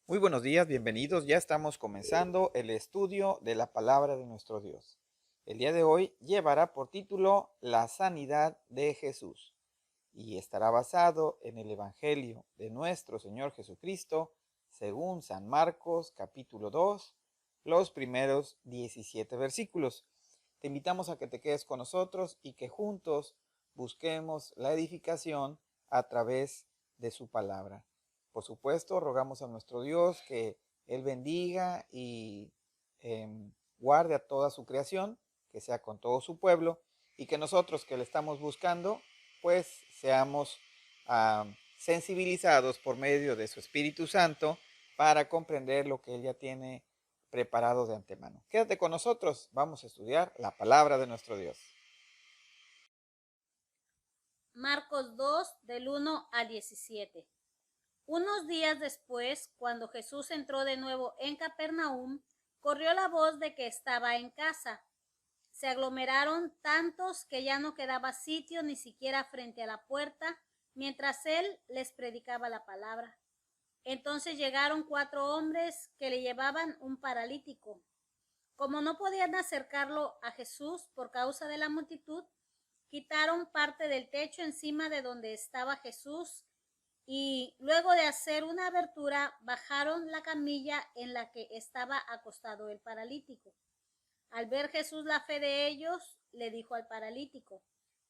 Muy buenos días, bienvenidos. Ya estamos comenzando el estudio de la palabra de nuestro Dios. El día de hoy llevará por título La sanidad de Jesús y estará basado en el Evangelio de nuestro Señor Jesucristo según San Marcos capítulo 2, los primeros 17 versículos. Te invitamos a que te quedes con nosotros y que juntos busquemos la edificación a través de su palabra. Por supuesto, rogamos a nuestro Dios que Él bendiga y guarde a toda su creación, que sea con todo su pueblo, y que nosotros que le estamos buscando, pues seamos sensibilizados por medio de su Espíritu Santo para comprender lo que Él ya tiene preparado de antemano. Quédate con nosotros, vamos a estudiar la palabra de nuestro Dios. Marcos 2, del 1 al 17. Unos días después, cuando Jesús entró de nuevo en Capernaum, corrió la voz de que estaba en casa. Se aglomeraron tantos que ya no quedaba sitio ni siquiera frente a la puerta, mientras él les predicaba la palabra. Entonces llegaron 4 hombres que le llevaban un paralítico. Como no podían acercarlo a Jesús por causa de la multitud, quitaron parte del techo encima de donde estaba Jesús y luego de hacer una abertura bajaron la camilla en la que estaba acostado el paralítico. Al ver Jesús la fe de ellos, le dijo al paralítico: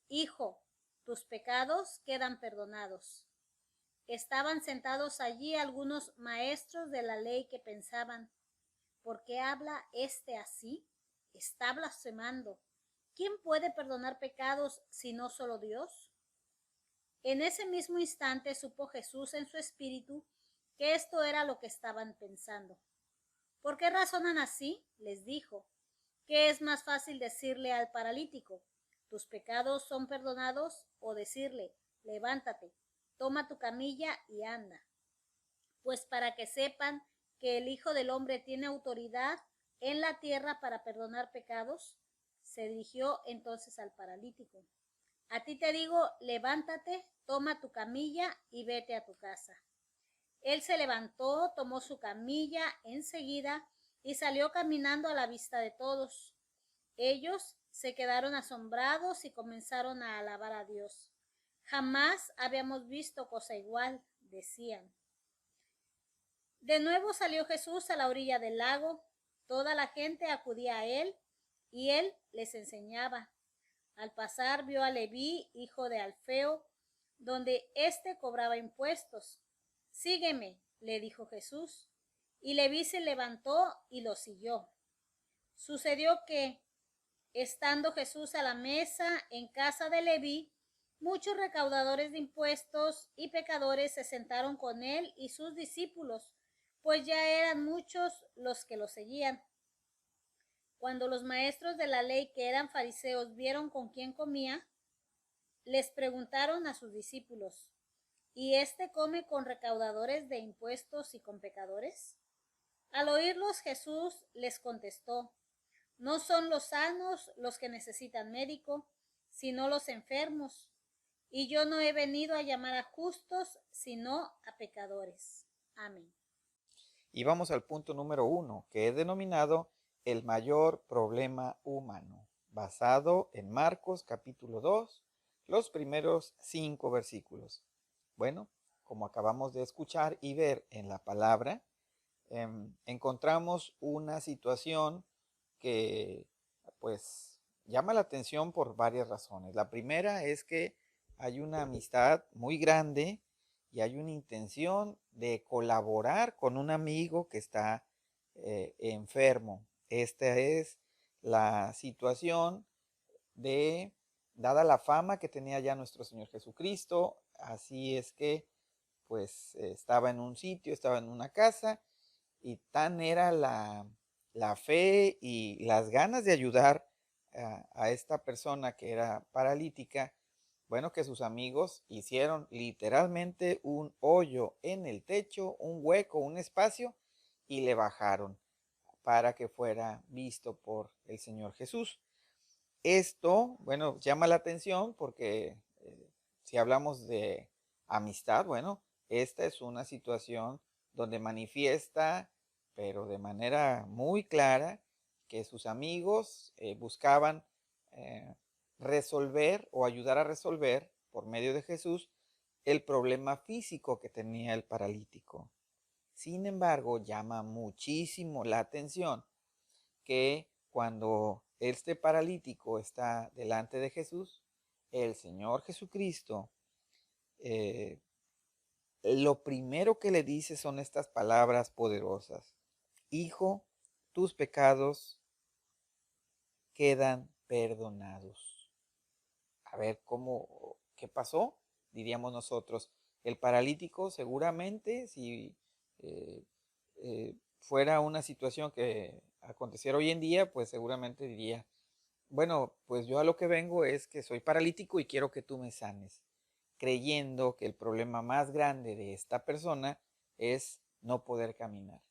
Hijo, tus pecados quedan perdonados. Estaban sentados allí algunos maestros de la ley que pensaban: ¿por qué habla este así? Está blasfemando. ¿Quién puede perdonar pecados si no solo Dios? En ese mismo instante supo Jesús en su espíritu que esto era lo que estaban pensando. ¿Por qué razonan así? Les dijo. ¿Qué es más fácil decirle al paralítico: tus pecados son perdonados, o decirle: levántate, toma tu camilla y anda? Pues para que sepan que el Hijo del Hombre tiene autoridad en la tierra para perdonar pecados, se dirigió entonces al paralítico. A ti te digo, levántate, toma tu camilla y vete a tu casa. Él se levantó, tomó su camilla enseguida y salió caminando a la vista de todos. Ellos se quedaron asombrados y comenzaron a alabar a Dios. Jamás habíamos visto cosa igual, decían. De nuevo salió Jesús a la orilla del lago. Toda la gente acudía a él y él les enseñaba. Al pasar vio a Leví, hijo de Alfeo, donde éste cobraba impuestos. Sígueme, le dijo Jesús. Y Leví se levantó y lo siguió. Sucedió que, estando Jesús a la mesa en casa de Leví, muchos recaudadores de impuestos y pecadores se sentaron con él y sus discípulos, pues ya eran muchos los que lo seguían. Cuando los maestros de la ley, que eran fariseos, vieron con quién comía, les preguntaron a sus discípulos: ¿y este come con recaudadores de impuestos y con pecadores? Al oírlos, Jesús les contestó: no son los sanos los que necesitan médico, sino los enfermos. Y yo no he venido a llamar a justos, sino a pecadores. Amén. Y vamos al punto número 1, que es denominado el mayor problema humano, basado en Marcos capítulo 2, los primeros 5 versículos. Bueno, como acabamos de escuchar y ver en la palabra, encontramos una situación que pues llama la atención por varias razones. La primera es que hay una amistad muy grande y hay una intención de colaborar con un amigo que está enfermo. Esta es la situación de, dada la fama que tenía ya nuestro Señor Jesucristo, así es que pues estaba en un sitio, estaba en una casa y tan era la fe y las ganas de ayudar a esta persona que era paralítica, bueno, que sus amigos hicieron literalmente un hoyo en el techo, un hueco, un espacio, y le bajaron para que fuera visto por el Señor Jesús. Esto, bueno, llama la atención porque si hablamos de amistad, bueno, esta es una situación donde manifiesta, pero de manera muy clara, que sus amigos buscaban eh, resolver o ayudar a resolver por medio de Jesús el problema físico que tenía el paralítico. Sin embargo, llama muchísimo la atención que cuando este paralítico está delante de Jesús, el Señor Jesucristo, eh, lo primero que le dice son estas palabras poderosas: Hijo, tus pecados quedan perdonados. A ver, ¿qué pasó? Diríamos nosotros. El paralítico seguramente, si eh, fuera una situación que aconteciera hoy en día, pues seguramente diría, bueno, pues yo a lo que vengo es que soy paralítico y quiero que tú me sanes, creyendo que el problema más grande de esta persona es no poder caminar.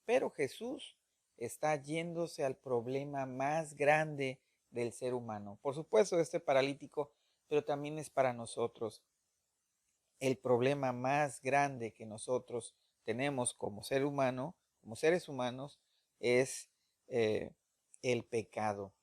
Pero Jesús está yéndose al problema más grande del ser humano. Por supuesto, este paralítico, pero también es para nosotros. El problema más grande que nosotros tenemos como ser humano, como seres humanos, es eh, el pecado.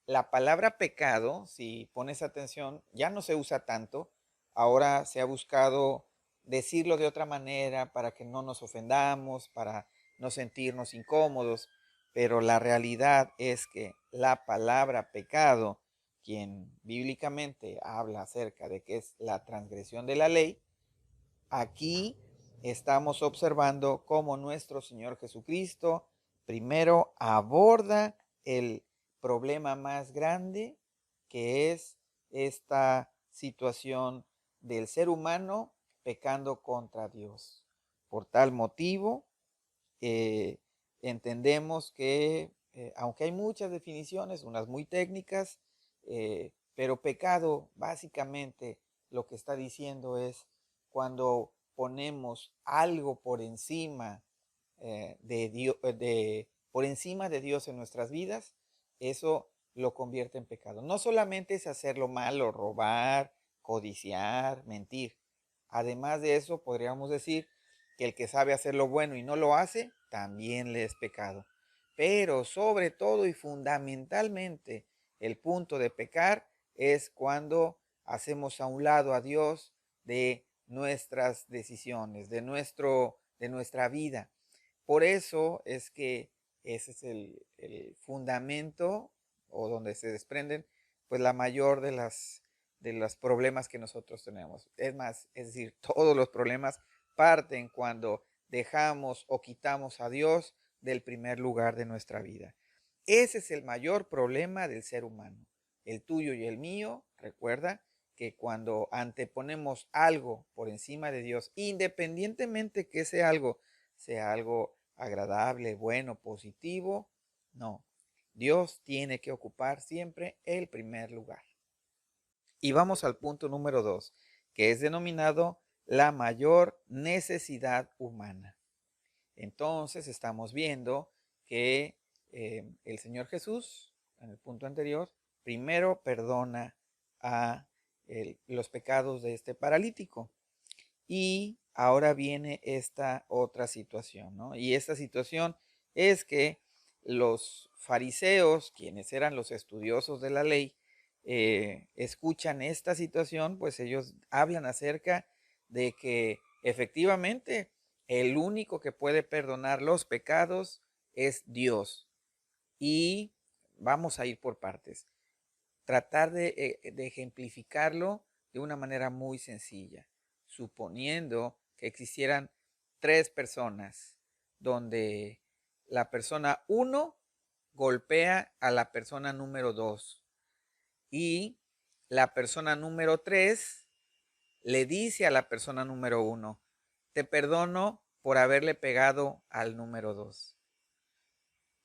La palabra pecado, si pones atención, ya no se usa tanto. Ahora se ha buscado decirlo de otra manera para que no nos ofendamos, para no sentirnos incómodos. Pero la realidad es que la palabra pecado, quien bíblicamente habla acerca de que es la transgresión de la ley, aquí estamos observando cómo nuestro Señor Jesucristo primero aborda el problema más grande, que es esta situación del ser humano pecando contra Dios. Por tal motivo, eh, entendemos que, aunque hay muchas definiciones, unas muy técnicas, pero pecado básicamente lo que está diciendo es cuando ponemos algo por encima de Dios, por encima de Dios en nuestras vidas, eso lo convierte en pecado. No solamente es hacerlo malo, robar, codiciar, mentir. Además de eso, podríamos decir que el que sabe hacer lo bueno y no lo hace, también le es pecado. Pero sobre todo y fundamentalmente, el punto de pecar es cuando hacemos a un lado a Dios de nuestras decisiones, de nuestra vida. Por eso es que ese es el fundamento o donde se desprenden pues la mayor de los problemas que nosotros tenemos. Es más, es decir, todos los problemas parten cuando dejamos o quitamos a Dios del primer lugar de nuestra vida. Ese es el mayor problema del ser humano, el tuyo y el mío. Recuerda que cuando anteponemos algo por encima de Dios, independientemente que ese algo sea algo agradable, bueno, positivo, no. Dios tiene que ocupar siempre el primer lugar. Y vamos al punto número 2, que es denominado la mayor necesidad humana. Entonces estamos viendo que el Señor Jesús, en el punto anterior, primero perdona a los pecados de este paralítico. Y ahora viene esta otra situación, ¿no? Y esta situación es que los fariseos, quienes eran los estudiosos de la ley, escuchan esta situación, pues ellos hablan acerca de que efectivamente el único que puede perdonar los pecados es Dios. Y vamos a ir por partes. Tratar de ejemplificarlo de una manera muy sencilla, suponiendo que existieran tres personas, donde la persona 1 golpea a la persona número 2 y la persona número 3 le dice a la persona número 1, te perdono por haberle pegado al número 2.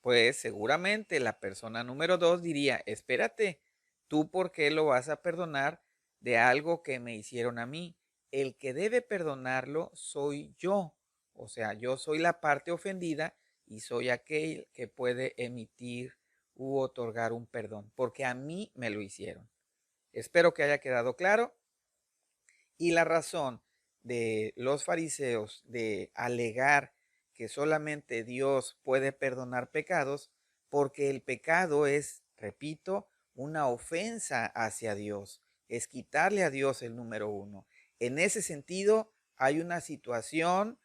Pues seguramente la persona número 2 diría, espérate, ¿tú por qué lo vas a perdonar de algo que me hicieron a mí? El que debe perdonarlo soy yo. O sea, yo soy la parte ofendida y soy aquel que puede emitir u otorgar un perdón, porque a mí me lo hicieron. Espero que haya quedado claro. Y la razón de los fariseos de alegar que solamente Dios puede perdonar pecados, porque el pecado es, repito, una ofensa hacia Dios, es quitarle a Dios el número uno. En ese sentido, hay una situación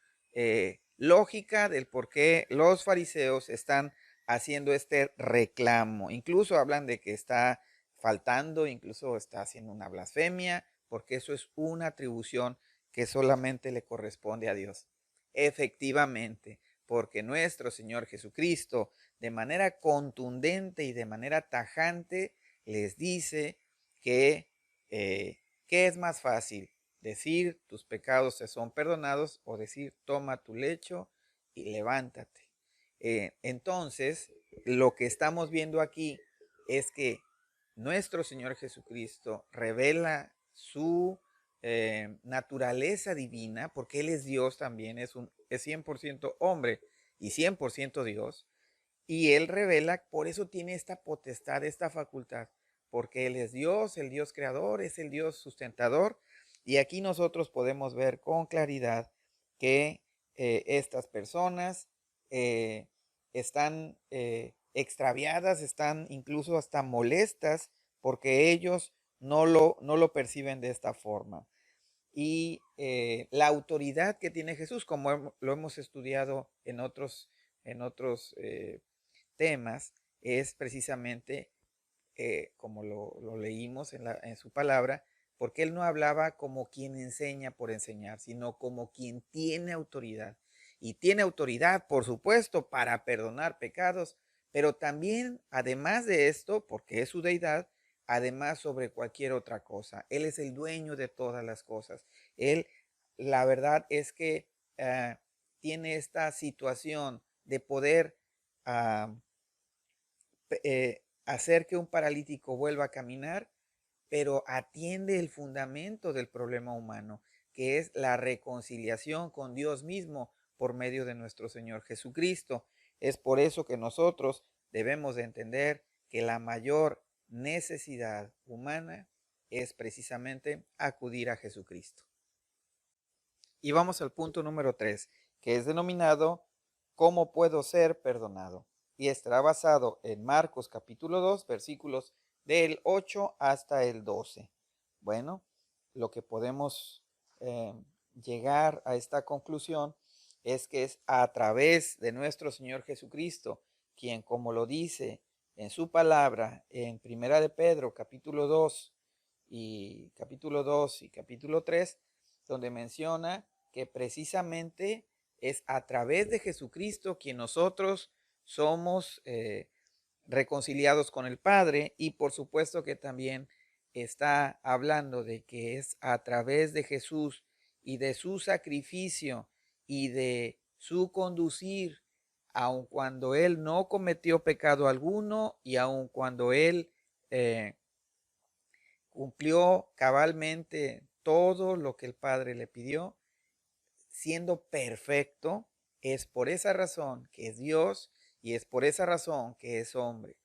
lógica del por qué los fariseos están haciendo este reclamo. Incluso hablan de que está faltando, incluso está haciendo una blasfemia, porque eso es una atribución que solamente le corresponde a Dios. Efectivamente, porque nuestro Señor Jesucristo, de manera contundente y de manera tajante, les dice que ¿qué es más fácil? Decir tus pecados te son perdonados o decir toma tu lecho y levántate. Entonces, lo que estamos viendo aquí es que nuestro Señor Jesucristo revela su naturaleza divina, porque Él es Dios también, es 100% hombre y 100% Dios, y Él revela, por eso tiene esta potestad, esta facultad, porque Él es Dios, el Dios creador, es el Dios sustentador, y aquí nosotros podemos ver con claridad que estas personas eh, están extraviadas, están incluso hasta molestas, porque ellos no lo perciben de esta forma. Y la autoridad que tiene Jesús, como lo hemos estudiado en otros temas, es precisamente como lo leímos en su palabra, porque él no hablaba como quien enseña por enseñar, sino como quien tiene autoridad. Y tiene autoridad, por supuesto, para perdonar pecados, pero también, además de esto, porque es su deidad, además sobre cualquier otra cosa. Él es el dueño de todas las cosas. Él, la verdad es que tiene esta situación de poder ah, hacer que un paralítico vuelva a caminar, pero atiende el fundamento del problema humano, que es la reconciliación con Dios mismo por medio de nuestro Señor Jesucristo. Es por eso que nosotros debemos de entender que la mayor necesidad humana es precisamente acudir a Jesucristo. Y vamos al punto número 3, que es denominado ¿cómo puedo ser perdonado? Y estará basado en Marcos capítulo 2, versículos del 8 hasta el 12. Bueno, lo que podemos llegar a esta conclusión es que es a través de nuestro Señor Jesucristo, quien, como lo dice en su palabra en Primera de Pedro capítulo 2 y capítulo 3, donde menciona que precisamente es a través de Jesucristo quien nosotros somos reconciliados con el Padre, y por supuesto que también está hablando de que es a través de Jesús y de su sacrificio y de su conducir, aun cuando Él no cometió pecado alguno y aun cuando Él cumplió cabalmente todo lo que el Padre le pidió, siendo perfecto. Es por esa razón que es Dios y es por esa razón que es hombre.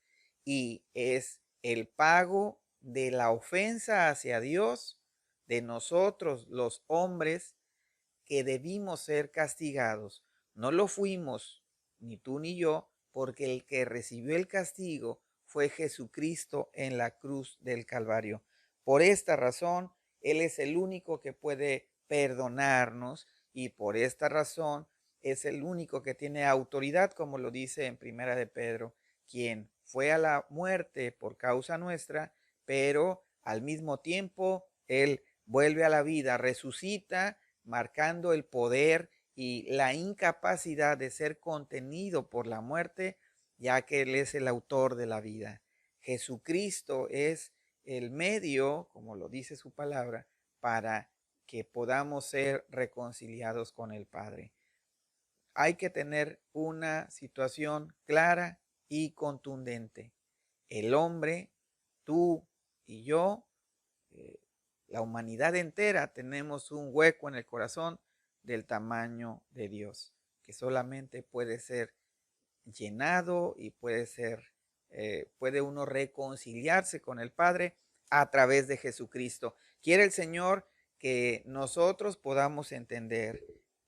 Y es el pago de la ofensa hacia Dios de nosotros los hombres que debimos ser castigados. No lo fuimos, ni tú ni yo, porque el que recibió el castigo fue Jesucristo en la cruz del Calvario. Por esta razón, Él es el único que puede perdonarnos, y por esta razón es el único que tiene autoridad, como lo dice en Primera de Pedro, quien fue a la muerte por causa nuestra, pero al mismo tiempo Él vuelve a la vida, resucita, marcando el poder y la incapacidad de ser contenido por la muerte, ya que Él es el autor de la vida. Jesucristo es el medio, como lo dice su palabra, para que podamos ser reconciliados con el Padre. Hay que tener una situación clara y contundente. El hombre, tú y yo, eh, la humanidad entera, tenemos un hueco en el corazón del tamaño de Dios, que solamente puede ser llenado y puede uno reconciliarse con el Padre a través de Jesucristo. Quiere el Señor que nosotros podamos entender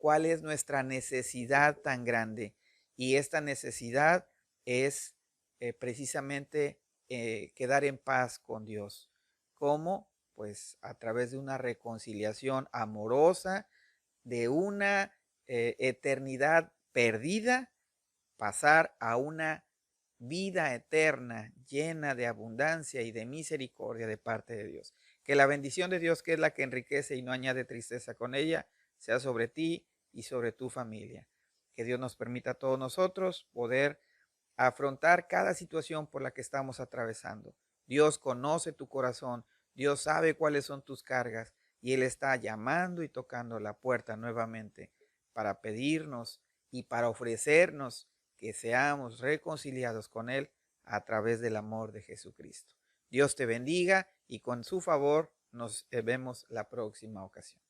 cuál es nuestra necesidad tan grande. Y esta necesidad es precisamente quedar en paz con Dios. ¿Cómo? Pues a través de una reconciliación amorosa, de una eternidad perdida, pasar a una vida eterna llena de abundancia y de misericordia de parte de Dios. Que la bendición de Dios, que es la que enriquece y no añade tristeza con ella, sea sobre ti y sobre tu familia. Que Dios nos permita a todos nosotros poder afrontar cada situación por la que estamos atravesando. Dios conoce tu corazón, Dios sabe cuáles son tus cargas y Él está llamando y tocando la puerta nuevamente para pedirnos y para ofrecernos que seamos reconciliados con Él a través del amor de Jesucristo. Dios te bendiga y con su favor nos vemos la próxima ocasión.